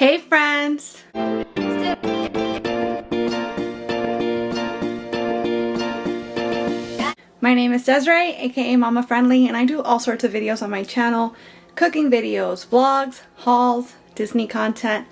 Hey friends! My name is Desiree, aka Mama Friendly, and I do all sorts of videos on my channel. Cooking videos, vlogs, hauls, Disney content,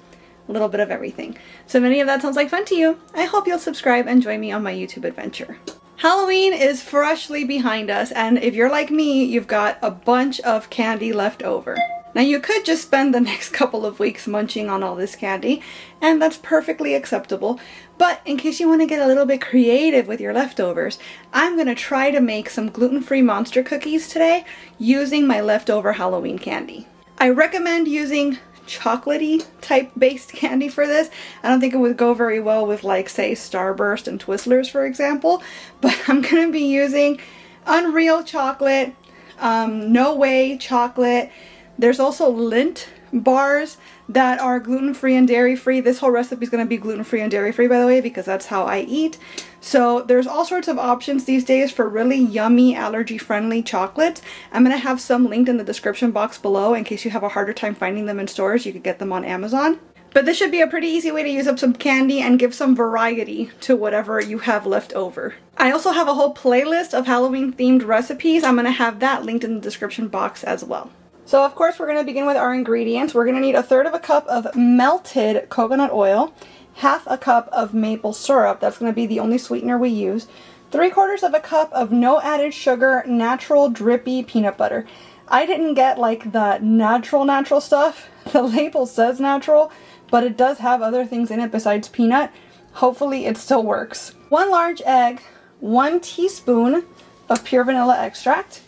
a little bit of everything. So if any of that sounds like fun to you, I hope you'll subscribe and join me on my YouTube adventure. Halloween is freshly behind us, and if you're like me, you've got a bunch of candy left over. Now you could just spend the next couple of weeks munching on all this candy, and that's perfectly acceptable. But in case you want to get a little bit creative with your leftovers, I'm going to try to make some gluten-free monster cookies today using my leftover Halloween candy. I recommend using chocolatey type based candy for this. I don't think it would go very well with, like, say, Starburst and Twizzlers, for example, but I'm going to be using Unreal chocolate, No Way chocolate. There's also Lindt bars that are gluten-free and dairy-free. This whole recipe is going to be gluten-free and dairy-free, by the way, because that's how I eat. So there's all sorts of options these days for really yummy, allergy-friendly chocolates. I'm going to have some linked in the description box below in case you have a harder time finding them in stores. You could get them on Amazon. But this should be a pretty easy way to use up some candy and give some variety to whatever you have left over. I also have a whole playlist of Halloween-themed recipes. I'm going to have that linked in the description box as well. So of course we're going to begin with our ingredients. We're going to need 1/3 cup of melted coconut oil, 1/2 cup of maple syrup, that's going to be the only sweetener we use, 3/4 cup of no added sugar, natural drippy peanut butter. I didn't get like the natural stuff. The label says natural, but it does have other things in it besides peanut. Hopefully it still works. 1 large egg, 1 teaspoon of pure vanilla extract,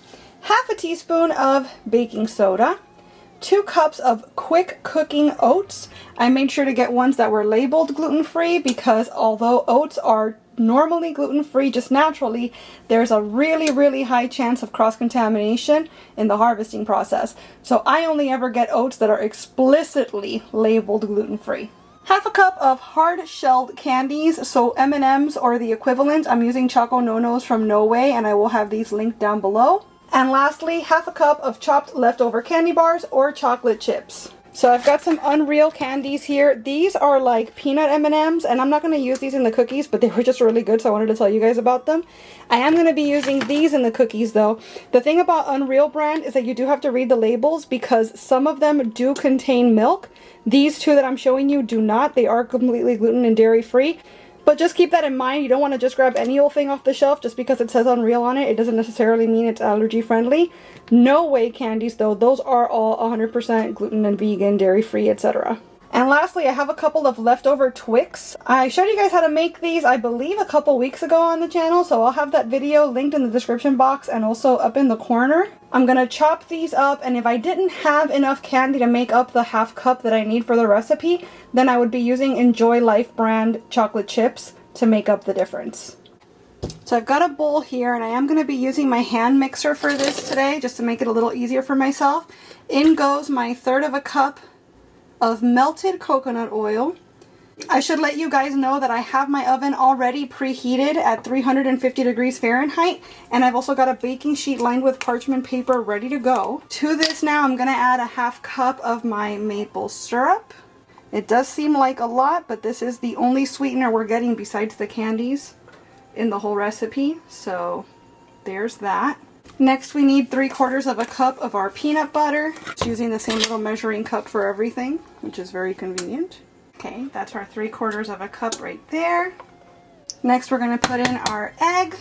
1/2 teaspoon of baking soda, 2 cups of quick cooking oats. I made sure to get ones that were labeled gluten-free because although oats are normally gluten-free just naturally, there's a really high chance of cross-contamination in the harvesting process. So I only ever get oats that are explicitly labeled gluten-free. 1/2 cup of hard-shelled candies, so M&Ms or the equivalent. I'm using Choco No-Nos from No Way, and I will have these linked down below. And lastly, 1/2 cup of chopped leftover candy bars or chocolate chips. So I've got some Unreal candies here. These are like peanut M&Ms, and I'm not going to use these in the cookies, but they were just really good, so I wanted to tell you guys about them. I am going to be using these in the cookies, though. The thing about Unreal brand is that you do have to read the labels because some of them do contain milk. These two that I'm showing you do not. They are completely gluten and dairy free. But just keep that in mind. You don't want to just grab any old thing off the shelf just because it says Unreal on it. It doesn't necessarily mean it's allergy friendly. No Way candies, though, those are all 100% gluten and vegan, dairy free, etc. And lastly, I have a couple of leftover Twix. I showed you guys how to make these, I believe, a couple weeks ago on the channel, so I'll have that video linked in the description box and also up in the corner. I'm gonna chop these up, and if I didn't have enough candy to make up the 1/2 cup that I need for the recipe, then I would be using Enjoy Life brand chocolate chips to make up the difference. So I've got a bowl here, and I am going to be using my hand mixer for this today, just to make it a little easier for myself. In goes my 1/3 cup of melted coconut oil. I should let you guys know that I have my oven already preheated at 350 degrees Fahrenheit, and I've also got a baking sheet lined with parchment paper ready to go. To this now, I'm going to add 1/2 cup of my maple syrup. It does seem like a lot, but this is the only sweetener we're getting besides the candies in the whole recipe, so there's that. Next we need 3/4 cup of our peanut butter. It's using the same little measuring cup for everything, which is very convenient. Okay, that's our 3/4 cup right there. Next we're going to put in our egg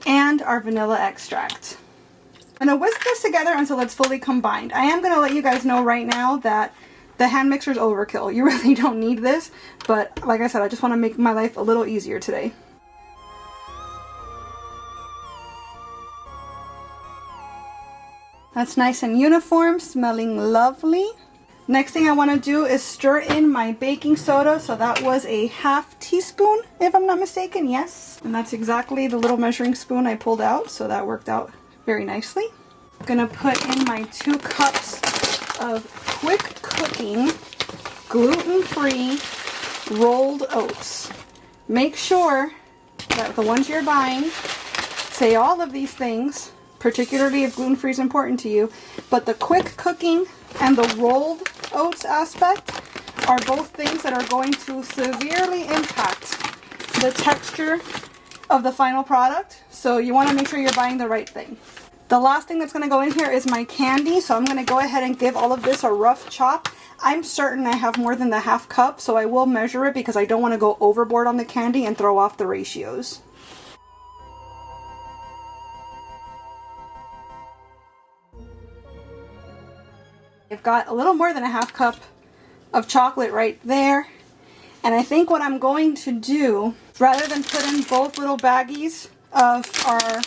and our vanilla extract. I'm going to whisk this together until it's fully combined. I am going to let you guys know right now that the hand mixer is overkill. You really don't need this, but like I said, I just want to make my life a little easier today. That's nice and uniform, smelling lovely. Next thing I want to do is stir in my baking soda. So that was a 1/2 teaspoon, if I'm not mistaken, yes. And that's exactly the little measuring spoon I pulled out, so that worked out very nicely. I'm going to put in my 2 cups of quick cooking, gluten-free rolled oats. Make sure that the ones you're buying say all of these things, particularly if gluten-free is important to you, but the quick cooking and the rolled oats aspect are both things that are going to severely impact the texture of the final product. So you want to make sure you're buying the right thing. The last thing that's going to go in here is my candy. So I'm going to go ahead and give all of this a rough chop. I'm certain I have more than the half cup, so I will measure it because I don't want to go overboard on the candy and throw off the ratios. I've got a little more than a half cup of chocolate right there. And I think what I'm going to do, rather than put in both little baggies of our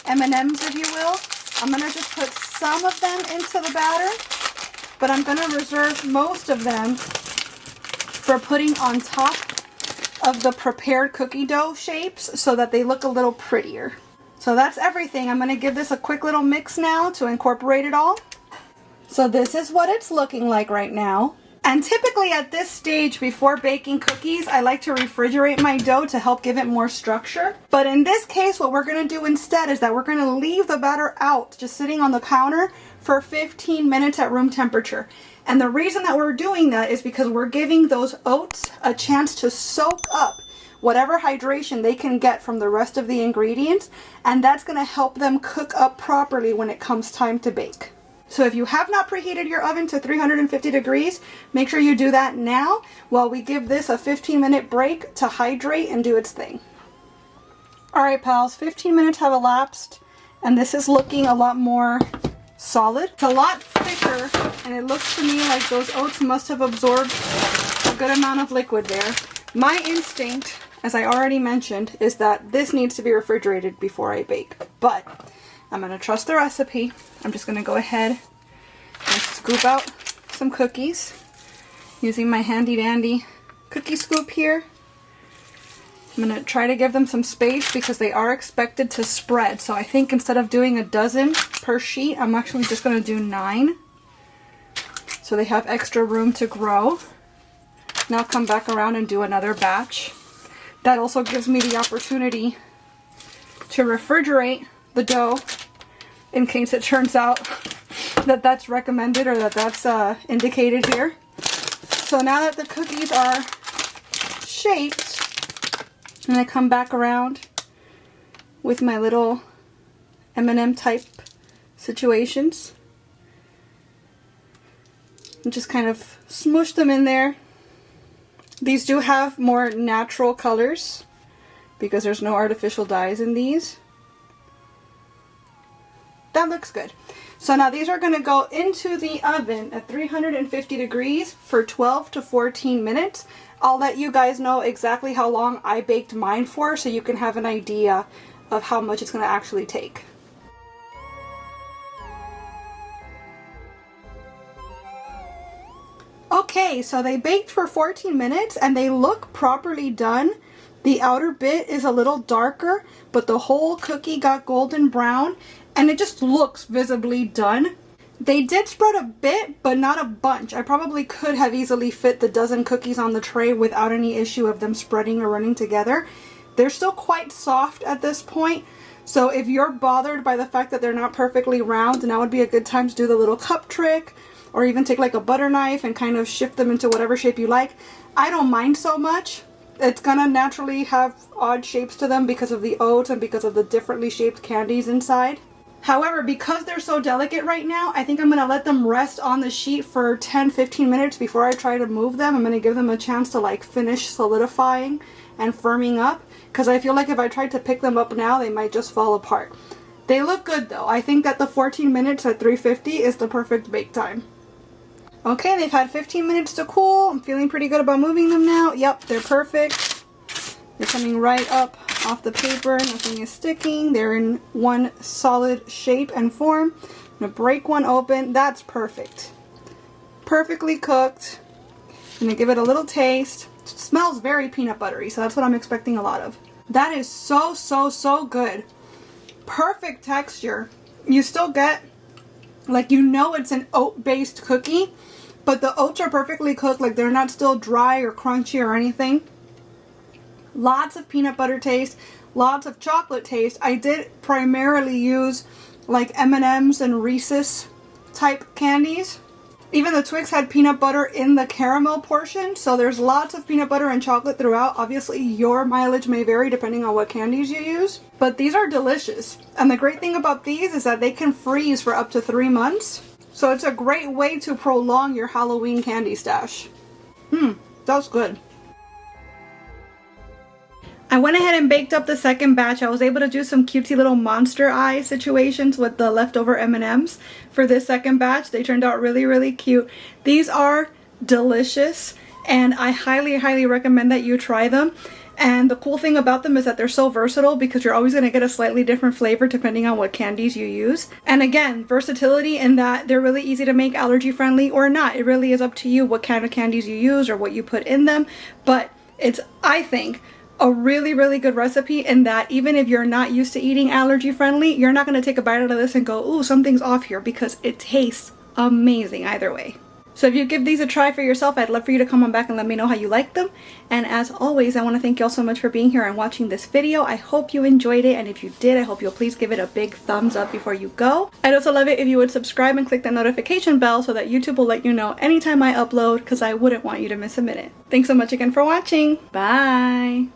M&Ms, if you will, I'm going to just put some of them into the batter, but I'm going to reserve most of them for putting on top of the prepared cookie dough shapes so that they look a little prettier. So that's everything. I'm going to give this a quick little mix now to incorporate it all. So this is what it's looking like right now. And typically at this stage before baking cookies, I like to refrigerate my dough to help give it more structure. But in this case, what we're going to do instead is that we're going to leave the batter out, just sitting on the counter for 15 minutes at room temperature. And the reason that we're doing that is because we're giving those oats a chance to soak up whatever hydration they can get from the rest of the ingredients. And that's going to help them cook up properly when it comes time to bake. So if you have not preheated your oven to 350 degrees, make sure you do that now while we give this a 15-minute break to hydrate and do its thing. Alright pals, 15 minutes have elapsed and this is looking a lot more solid. It's a lot thicker and it looks to me like those oats must have absorbed a good amount of liquid there. My instinct, as I already mentioned, is that this needs to be refrigerated before I bake. But I'm going to trust the recipe. I'm just going to go ahead and scoop out some cookies using my handy dandy cookie scoop here. I'm going to try to give them some space because they are expected to spread. So I think instead of doing a dozen per sheet, I'm actually just going to do 9. So they have extra room to grow. Now come back around and do another batch. That also gives me the opportunity to refrigerate the dough in case it turns out that that's recommended or that that's indicated here. So now that the cookies are shaped, I'm going to come back around with my little M&M type situations and just kind of smoosh them in there. These do have more natural colors because there's no artificial dyes in these. That looks good. So now these are going to go into the oven at 350 degrees for 12 to 14 minutes. I'll let you guys know exactly how long I baked mine for so you can have an idea of how much it's going to actually take. Okay, so they baked for 14 minutes and they look properly done. The outer bit is a little darker, but the whole cookie got golden brown and it just looks visibly done. They did spread a bit, but not a bunch. I probably could have easily fit the dozen cookies on the tray without any issue of them spreading or running together. They're still quite soft at this point, so if you're bothered by the fact that they're not perfectly round, now would be a good time to do the little cup trick, or even take like a butter knife and kind of shift them into whatever shape you like. I don't mind so much. It's gonna naturally have odd shapes to them because of the oats and because of the differently shaped candies inside. However, because they're so delicate right now, I think I'm going to let them rest on the sheet for 10-15 minutes before I try to move them. I'm going to give them a chance to like finish solidifying and firming up because I feel like if I tried to pick them up now, they might just fall apart. They look good though. I think that the 14 minutes at 350 is the perfect bake time. Okay, they've had 15 minutes to cool. I'm feeling pretty good about moving them now. Yep, they're perfect. They're coming right up off the paper. Nothing is sticking. They're in one solid shape and form. I'm going to break one open. That's perfect. Perfectly cooked. I'm going to give it a little taste. It smells very peanut buttery, so that's what I'm expecting a lot of. That is so, so, so good. Perfect texture. You still get, like, you know it's an oat-based cookie, but the oats are perfectly cooked. Like, they're not still dry or crunchy or anything. Lots of peanut butter taste, lots of chocolate taste. I did primarily use like M&Ms and Reese's type candies. Even the Twix had peanut butter in the caramel portion, so there's lots of peanut butter and chocolate throughout. Obviously, your mileage may vary depending on what candies you use, but these are delicious. And the great thing about these is that they can freeze for up to 3 months, so it's a great way to prolong your Halloween candy stash. That's good. I went ahead and baked up the second batch. I was able to do some cutesy little monster eye situations with the leftover M&Ms for this second batch. They turned out really, really cute. These are delicious, and I highly, highly recommend that you try them. And the cool thing about them is that they're so versatile because you're always going to get a slightly different flavor depending on what candies you use. And again, versatility in that they're really easy to make allergy friendly or not. It really is up to you what kind of candies you use or what you put in them. But it's, I think, a really, really good recipe in that even if you're not used to eating allergy friendly, you're not going to take a bite out of this and go, ooh, something's off here, because it tastes amazing either way. So if you give these a try for yourself, I'd love for you to come on back and let me know how you like them. And as always, I want to thank you all so much for being here and watching this video. I hope you enjoyed it, and if you did, I hope you'll please give it a big thumbs up before you go. I'd also love it if you would subscribe and click the notification bell so that YouTube will let you know anytime I upload, because I wouldn't want you to miss a minute. Thanks so much again for watching. Bye!